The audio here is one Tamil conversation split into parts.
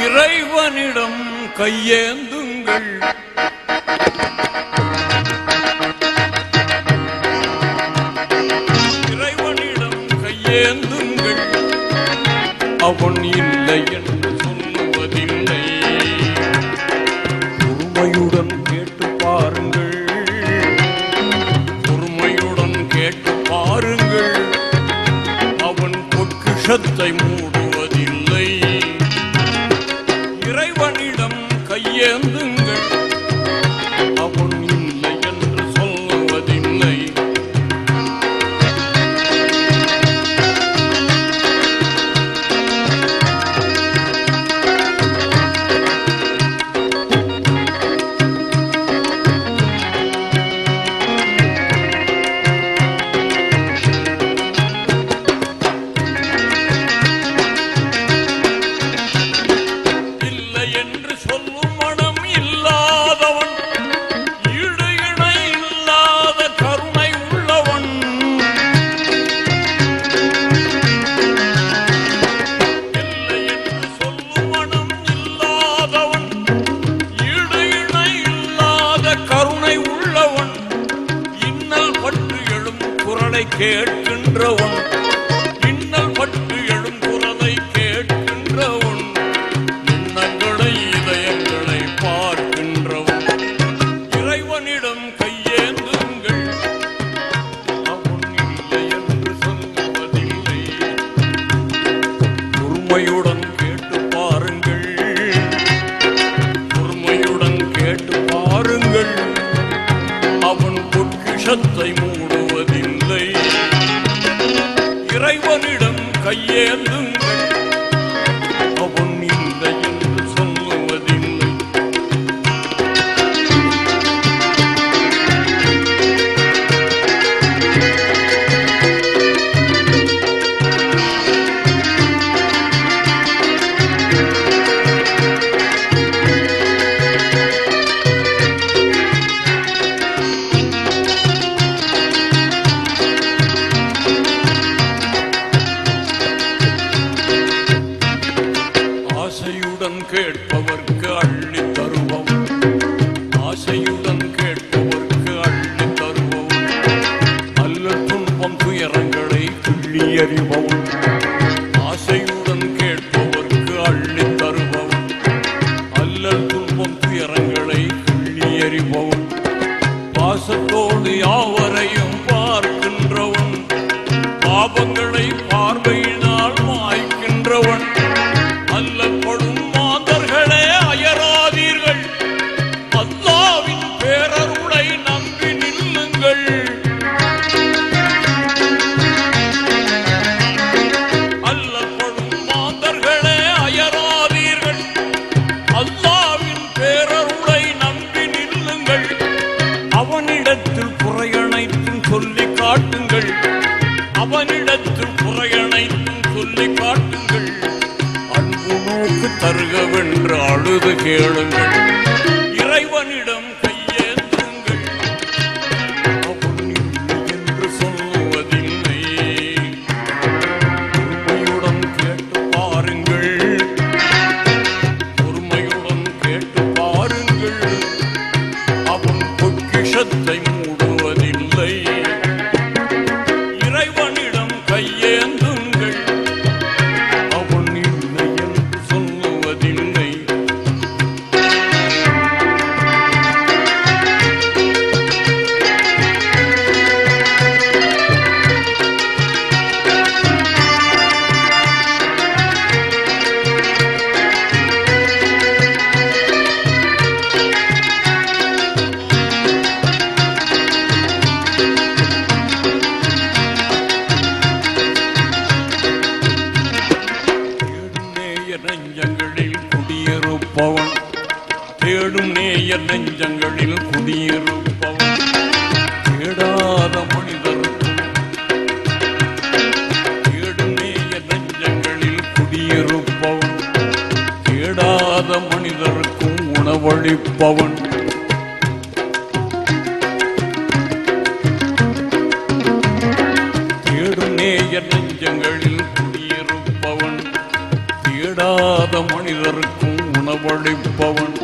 இறைவனிடம் கையேந்துங்கள். இறைவனிடம் கையேந்துங்கள். அவன் இல்லை என்று சொல்லுவதில்லை. பொறுமையுடன் கேட்டு பாருங்கள். பொறுமையுடன் கேட்டு பாருங்கள். அவன் பொக்கிஷத்தை மூடுவதில்லை. இறைவனிடம் கையேந்துங்கள். அவன் இல்லை என்று சொல்லுவதில்லை. கேட்கின்றவன் இன்னல் பட்டு எழும் குரலை கேட்கின்றவன். எண்ணங்களை இதயங்களை பார்க்கின்றவன். இறைவனிடம் கையேந்துங்கள். அவன் இல்லை என்று சொல்வதில்லை. பொறுமையுடன் கேட்டு பாருங்கள். பொறுமையுடன் கேட்டு பாருங்கள். அவன் பொக்கிஷத்தை மூடுவதில்லை. இறைவனிடம் கையேந்துங்கள். அவன் இல்லை என்று சொல்லுவதில்லை. ஆசையுடன் கேட்பவர்க்கு அள்ளி தருவோம். ஆசையுடன் கேட்பவர்க்கு அள்ளி தருவோம். அல்லல் துன்பம் துயரங்களை துள்ளி அறிவோம். ஆசையுடன் கேட்பவர்க்கு அள்ளி தருவோம். அல்லல் துன்பம் துயரங்களை துள்ளி அறிவோம். பாசத்தோடு யாவரையும் பார்க்கின்றவன். பாபங்களை பார்வையினால் மாய்க்கின்றவன். அல்லப்படும் மாந்தர்களே அயராதீர்கள். அல்லாவின் பேரருளை நம்பி நில்லுங்கள். அல்லப்படும் மாந்தர்களே அயராதீர்கள். அல்லாவின் பேரருளை நம்பி நில்லுங்கள். அவனிடத்தில் குறையனைத்தும் சொல்லி காட்டுங்கள். அவனிடத்தில் குறையனைத்தும் சொல்லி காட்டுங்கள். நோக்கு தருகவென்று அழுது கேளுங்கள். இறைவனிடம் கையேந்துங்கள். அவன் இல்லை என்று சொல்லுவதில்லை. பொறுமையுடன் கேட்டு பாருங்கள். பொறுமையுடன் கேட்டு பாருங்கள். அவன் பொக்கிஷத்தை மூடுவதில்லை. இறைவனிடம் கையேந்துங்கள். அவன் இல்லை என்று சொல்லுவதில்லை. நெஞ்சங்களில் குடியிருப்பவன். தேடும் நேயர் நெஞ்சங்களில் குடியிருப்பவன். தேடாத மனிதருக்கும் தேடும் நேயர் நெஞ்சங்களில் குடியிருப்பவன். தேடாத மனிதருக்கும் உணவளிப்பவன். தேடும் நேயர் நெஞ்சங்களில் குடியிருப்பவன். தேடாத மனிதருக்கும் உணவளிப்பவன்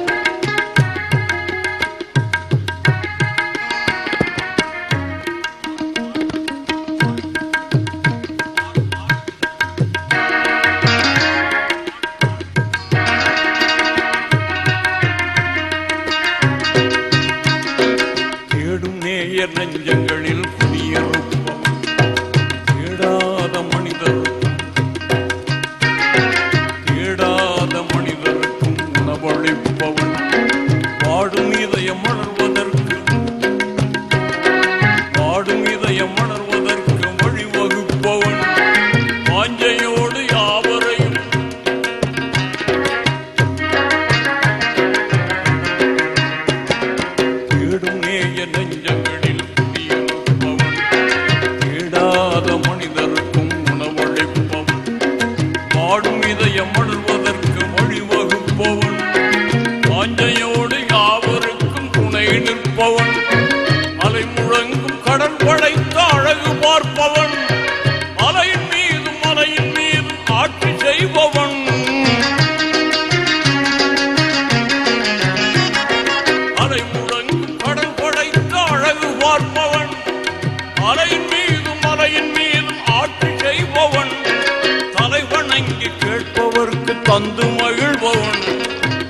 தேடும் நேயர் நெஞ்சங்களில் குடியிருப்பவன் தேடாத மனிதருக்கும் உணவளிப்பவன் பாடும் இதயம் மலர்வதற்கு வழிவகுப்பவன் வாஞ்சையோடு யாவரையும் தேடும் நேய நெஞ்சங்களில் குடியிருப்பவன் தேடாத மனிதருக்கும் உணவளிப்பவன் பாடும் இதயம் மலர்வதற்கு வழிவகுப்பவன் வாஞ்சையோடு யாவருக்கும் துணை நிற்பவன் அலை முழங்கும் கடல் படைத்த அழகு பார்ப்பவன் மலையின் மீதும் ஆட்சி செய்பவன் அலை முழங்கும் கடல் படைத்த அழகு பார்ப்பவன் மலையின் மீதும் ஆட்சி செய்பவன் தலை வணங்கி கேட்பவர்க்கு தந்து மகிழ்பவன்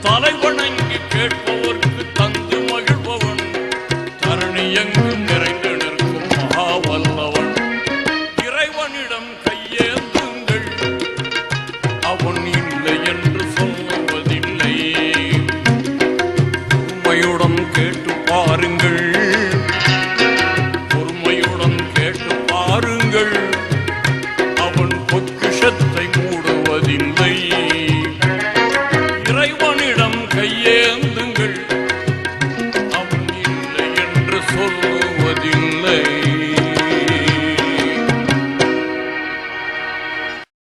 தலை வணங்கி கேட்பவர்க்கு தந்து மகிழ்பவன் தரணி எங்கும் நிறைந்து நிற்கும் மகாவல்லவன் இறைவனிடம் கையேந்துங்கள் அவன் இல்லை என்று சொல்லுவதில்லை பொறுமையுடன் கேட்டு பாருங்கள் அவன் பொக்கிஷத்தை மூடுவதில்லை இறைவனிடம் கையேந்துங்கள் அவன் இல்லை என்று சொல்ல